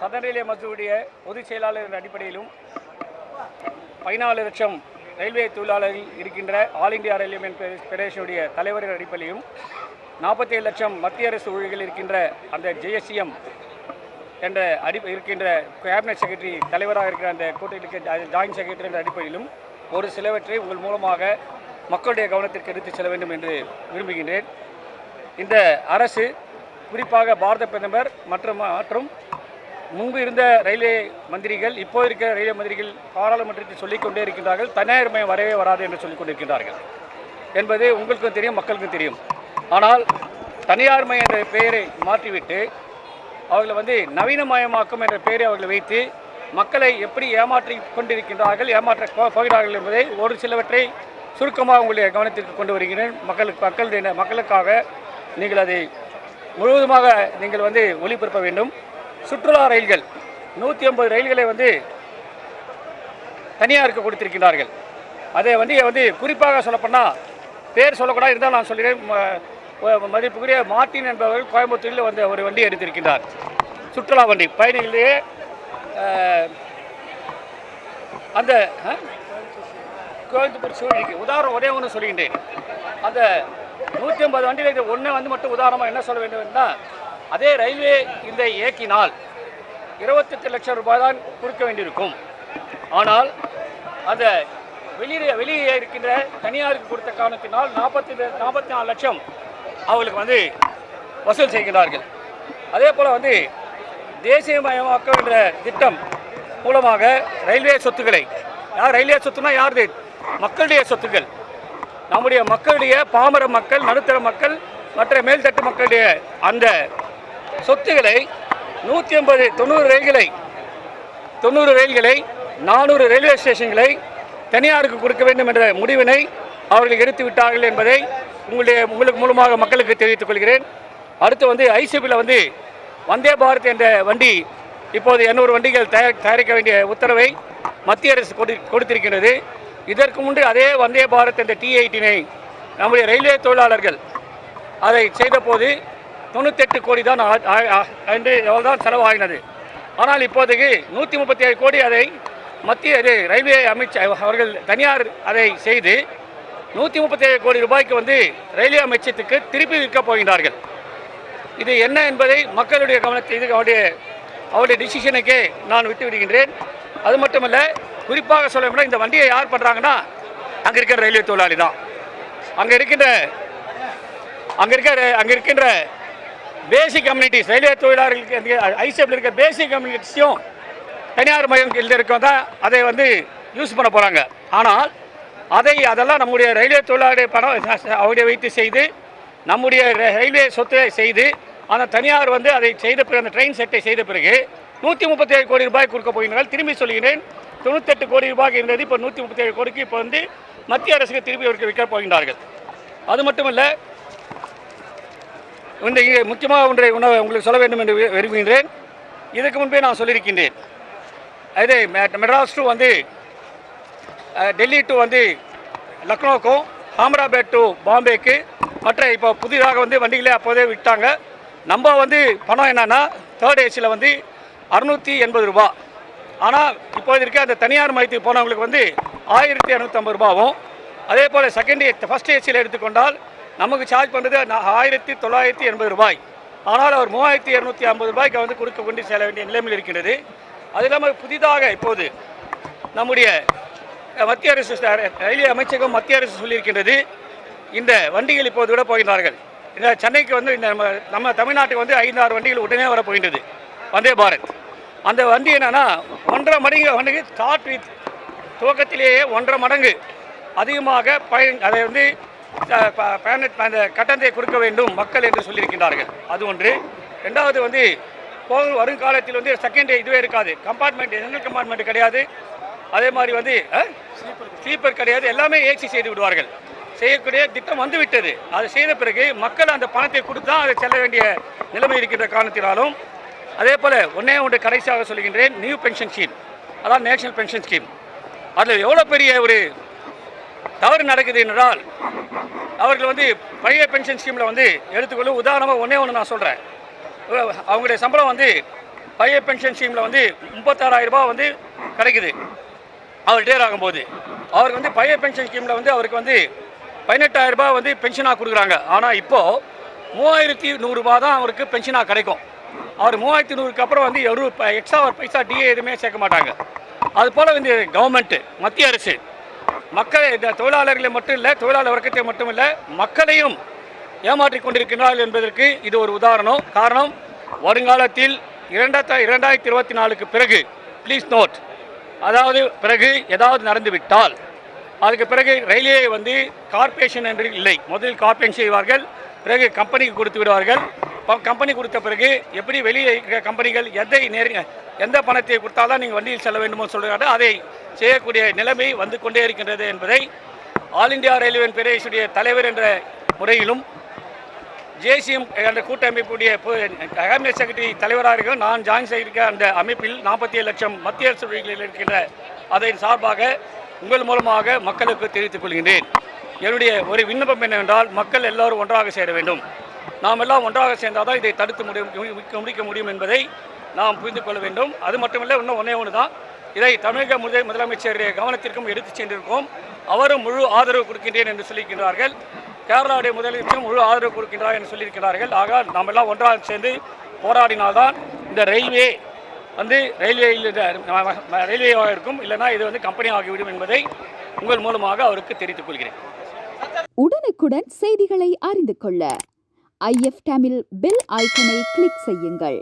Sathan railway மசூதியுடைய பொதுச் செயலாளர் என்ற அடிப்படையிலும் 14 லட்சம் ரயில்வே தொழிலாளர்கள் இருக்கின்ற ஆல் இந்தியா ரயில்வே ஃபெடரேஷனுடைய தலைவர் அடிப்படையிலும் 47 லட்சம் மத்திய அரசு ஊழியர்கள் இருக்கின்ற அந்த ஜேஎஸ்சிஎம் என்ற இருக்கின்ற கேபினட் செக்ரட்டரி தலைவராக இருக்கிற அந்த கூட்டத்திற்கு ஜாயின்ட் செக்ரட்டரி என்ற அடிப்படையிலும் ஒரு சிலவற்றை உங்கள் மூலமாக மக்களுடைய கவனத்திற்கு எடுத்துச் செல்ல வேண்டும் என்று விரும்புகின்றேன். இந்த அரசு குறிப்பாக பாரத பிரதமர் மற்றும் முன்பு இருந்த ரயில்வே மந்திரிகள் இப்போது இருக்கிற ரயில்வே மந்திரிகள் பாராளுமன்றத்தில் சொல்லிக்கொண்டே இருக்கின்றார்கள், தனியார் மயம் வரவே வராது என்று சொல்லிக் கொண்டிருக்கின்றார்கள் என்பது உங்களுக்கும் தெரியும், மக்களுக்கும் தெரியும். ஆனால் தனியார் மயம் என்ற பெயரை மாற்றிவிட்டு அவர்களை நவீனமயமாக்கும் என்ற பெயரை அவர்கள் வைத்து மக்களை எப்படி ஏமாற்றி கொண்டிருக்கின்றார்கள், ஏமாற்ற போகிறார்கள் என்பதை ஒரு சிலவற்றை சுருக்கமாக உங்களுடைய கவனத்திற்கு கொண்டு வருகிறேன். மக்களுக்காக நீங்கள் அதை முழுவதுமாக நீங்கள் ஒளிபரப்ப வேண்டும். சுற்றுலா ரயில்கள் 150 ரயில்களை தனியாருக்கு கொடுத்திருக்கிறார்கள். அதை குறிப்பாக சொல்லப்போனால் பேர் சொல்லக்கூடாது இருந்தால் நான் சொல்கிறேன். மதிப்புக்குரிய மார்ட்டின் என்பவர்கள் கோயம்புத்தூரில் ஒரு வண்டி எடுத்திருக்கின்றார். சுற்றுலா வண்டி பயணிகளிலேயே அந்த கோயம்புத்தூர் சூழ்நிலைக்கு உதாரணம் ஒரே ஒன்று சொல்கின்றேன். அந்த 150 வண்டியில் ஒன்று மட்டும் உதாரணமாக என்ன சொல்ல வேண்டும் என்றால், அதே ரயில்வே இந்த இயக்கினால் 28 லட்சம் ரூபாய் தான் கொடுக்க வேண்டியிருக்கும். ஆனால் அந்த வெளியே இருக்கின்ற தனியாருக்கு கொடுத்த காரணத்தினால் 44 லட்சம் அவங்களுக்கு வசூல் செய்கிறார்கள். அதே போல் தேசியமயமாக்க என்ற திட்டம் மூலமாக ரயில்வே சொத்துக்களை, ரயில்வே சொத்துனா யாருது? மக்களுடைய சொத்துக்கள். நம்முடைய மக்களுடைய பாமர மக்கள், நடுத்தர மக்கள், மற்ற மேல்தட்டு மக்களுடைய அந்த சொத்துக்களை 90 ரயில்களை 400 ரயில்வே ஸ்டேஷன்களை தனியாருக்கு கொடுக்க வேண்டும் என்ற முடிவினை அவர்கள் எடுத்து விட்டார்கள் என்பதை உங்களுக்கு மூலமாக மக்களுக்கு தெரிவித்துக் கொள்கிறேன். அடுத்து ஐசிபியில் வந்தே பாரத் என்ற வண்டி இப்போது 800 வண்டிகள் தயாரிக்க வேண்டிய உத்தரவை மத்திய அரசு கொடுத்திருக்கிறது. இதற்கு முன்பு அதே வந்தே பாரத் என்ற T18 நம்முடைய ரயில்வே தொழிலாளர்கள் அதை செய்த போது 98 கோடி தான் என்று எவ்வளோதான் செலவாகினது. ஆனால் இப்போதைக்கு 137 கோடி அதை மத்திய ரயில்வே அமைச்சர் அவர்கள் தனியார் அதை செய்து 137 கோடி ரூபாய்க்கு ரயில்வே அமைச்சத்துக்கு திருப்பி விற்கப் போகின்றார்கள். இது என்ன என்பதை மக்களுடைய கவனத்தை அவருடைய டிசிஷனுக்கே நான் விட்டு விடுகின்றேன். அது மட்டுமல்ல, குறிப்பாக சொல்ல முடியாது, இந்த வண்டியை யார் பண்ணுறாங்கன்னா அங்கே இருக்கிற ரயில்வே தொழிலாளி தான். அங்கே இருக்கின்ற பேசிக் கம்யூனிட்டிஸ், ரயில்வே தொழிலாளர்களுக்கு ஐசிஎஃப்ல இருக்கிற பேசிக் கம்யூனிட்டிஸையும் தனியார் மையம் இருக்கவங்க தான் அதை யூஸ் பண்ண போகிறாங்க. ஆனால் அதெல்லாம் நம்முடைய ரயில்வே தொழிலாளி பணம் அவருடைய வைத்து செய்து நம்முடைய ரயில்வே சொத்தை செய்து அந்த தனியார் அதை செய்த பிறகு அந்த ட்ரெயின் செட்டை செய்த பிறகு 137 கோடி ரூபாய் கொடுக்க போகிறார்கள். திரும்பி சொல்கிறேன், 98 கோடி ரூபாய் இருந்தது இப்போ 137 கோடிக்கு இப்போ மத்திய அரசுக்கு திருப்பி அவருக்கு விற்க போகின்றார்கள். அது மட்டுமல்ல, முக்கியமாக ஒன்றை உங்களுக்கு சொல்ல வேண்டும் என்று விரும்புகின்றேன். இதுக்கு முன்பே நான் சொல்லியிருக்கின்றேன். அது மெட்ராஸ் டு டெல்லி டு லக்னோக்கும், அகமதாபாத் டு பாம்பேக்கு மற்ற இப்போ புதிதாக வண்டிகளே அப்போதே விட்டாங்க. நம்ம பணம் என்னன்னா தேர்ட் ஏசியில் 680 ரூபா. ஆனால் இப்போது இருக்க அந்த தனியார் மையத்துக்கு போனவங்களுக்கு 1250 ரூபாவும், அதே போல் ஃபஸ்ட் ஏசியில் எடுத்துக்கொண்டால் நமக்கு சார்ஜ் பண்ணுறது 1980 ரூபாய். ஆனால் அவர் 3250 ரூபாய்க்கு கொடுக்க கொண்டு செல்ல வேண்டிய நிலைமையில் இருக்கின்றது. அது இல்லாமல் புதிதாக இப்போது நம்முடைய மத்திய அரசு ரயில்வே அமைச்சகம் மத்திய அரசு சொல்லியிருக்கின்றது, இந்த வண்டிகள் இப்போது விட போகின்றார்கள். இந்த சென்னைக்கு நம்ம தமிழ்நாட்டுக்கு 5-6 வண்டிகள் உடனே வர போகின்றது வந்தே பாரத். அந்த வண்டி என்னன்னா 1.5 மடங்கு ஸ்டார்ட் வித் துவக்கத்திலேயே 1.5 மடங்கு அதிகமாக அதை அந்த கட்டணத்தை கொடுக்க வேண்டும் மக்கள் என்று சொல்லியிருக்கின்றார்கள். அது ஒன்று. ரெண்டாவது வருங்காலத்தில் செகண்ட் இதுவே இருக்காது, கம்பார்ட்மெண்ட் ஜெனரல் கம்பார்ட்மெண்ட் கிடையாது, அதே மாதிரி ஸ்லீப்பர் கிடையாது, எல்லாமே ஏசி செய்து விடுவார்கள். செய்யக்கூடிய திட்டம் வந்துவிட்டது. அதை செய்த பிறகு மக்கள் அந்த பணத்தை கொடுத்தா அதை செல்ல வேண்டிய நிலைமை இருக்கின்ற காரணத்தினாலும், அதே போல் ஒன்று கடைசியாக சொல்கின்றேன், நியூ பென்ஷன் ஸ்கீம், அதாவது நேஷனல் பென்ஷன் ஸ்கீம். அதில் எவ்வளோ பெரிய ஒரு தவறு நடக்குது என்றால், அவர்கள் பழைய பென்ஷன் ஸ்கீமில் எடுத்துக்கொள்ளும். உதாரணமாக ஒன்று நான் சொல்கிறேன். அவங்களுடைய சம்பளம் பழைய பென்ஷன் ஸ்கீமில் வந்து 36,000 ரூபாய் வந்து கிடைக்குது. அவர் ரிட்டையர் ஆகும்போது அவருக்கு வந்து பழைய பென்ஷன் ஸ்கீமில் வந்து அவருக்கு வந்து 18,000 ரூபாய் வந்து பென்ஷனாக கொடுக்குறாங்க. ஆனால் இப்போது 3,100 ரூபாய் தான் அவருக்கு பென்ஷனாக கிடைக்கும். அவர் 3,100க்கு அப்புறம் வந்து எக்ஸ்ட்ரா ஒரு பைசா டிஏ எதுவுமே சேர்க்க மாட்டாங்க. அதுபோல் வந்து கவர்மெண்ட்டு, மத்திய அரசு மக்களை, இந்த தொழிலாளர்களை மட்டும் இல்லை, தொழிலாளர் வர்க்கத்தை மட்டும் இல்லை, மக்களையும் ஏமாற்றிக் கொண்டிருக்கிறார்கள் என்பதற்கு இது ஒரு உதாரணம். காரணம், வருங்காலத்தில் 2024க்கு பிறகு ப்ளீஸ் நோட், அதாவது பிறகு ஏதாவது நடந்துவிட்டால் அதுக்கு பிறகு ரயில்வே வந்து கார்ப்பரேஷன் என்று இல்லை. முதலில் கார்ப்பரேஷன் செய்வார்கள், பிறகு கம்பெனிக்கு கொடுத்து விடுவார்கள். கம்பெனி கொடுத்த பிறகு எப்படி வெளியே இருக்கிற கம்பெனிகள் எந்த பணத்தை கொடுத்தால்தான் நீங்கள் வண்டியில் செல்ல வேண்டுமோ சொல்கிறார்கள், அதை செய்யக்கூடிய நிலைமை வந்து கொண்டே இருக்கின்றது என்பதை ஆல் இந்தியா ரயில்வே ஃபெடரேஷனுடைய தலைவர் என்ற முறையிலும் ஜேசிஎம் என்ற கூட்டமைப்புடைய கேபினட் செக்ரட்டரி தலைவராக இருக்க நான் ஜாயின் செய்திருக்க அந்த அமைப்பில் 47 லட்சம் மத்திய அரசு இருக்கின்ற அதன் சார்பாக உங்கள் மூலமாக மக்களுக்கு தெரிவித்துக் கொள்கின்றேன். என்னுடைய ஒரு விண்ணப்பம் என்னவென்றால், மக்கள் எல்லோரும் ஒன்றாக சேர வேண்டும். நாம் எல்லாம் ஒன்றாக சேர்ந்தால் தான் இதை தடுத்து முடிக்க முடியும் என்பதை நாம் புரிந்து கொள்ள வேண்டும். அது மட்டுமில்லை, இன்னும் ஒன்று தான், இதை தமிழக முதலமைச்சருடைய கவனத்திற்கும் எடுத்துச் சென்றிருக்கோம். அவரும் முழு ஆதரவு கொடுக்கின்றேன் என்று சொல்லியிருக்கிறார்கள். கேரளாவுடைய முதலமைச்சரும் முழு ஆதரவு கொடுக்கின்றார் என்று சொல்லியிருக்கிறார்கள். ஆக நாம் எல்லாம் ஒன்றாக சேர்ந்து போராடினால்தான் இந்த ரயில்வே வந்து ரயில்வேவாக இருக்கும், இல்லைனா இது வந்து கம்பெனி ஆகிவிடும் என்பதை உங்கள் மூலமாக அவருக்கு தெரிவித்துக் கொள்கிறேன். உடனுக்குடன் செய்திகளை அறிந்து கொள்ள IF தமிழ் பெல் ஐக்கனை கிளிக் செய்யுங்கள்.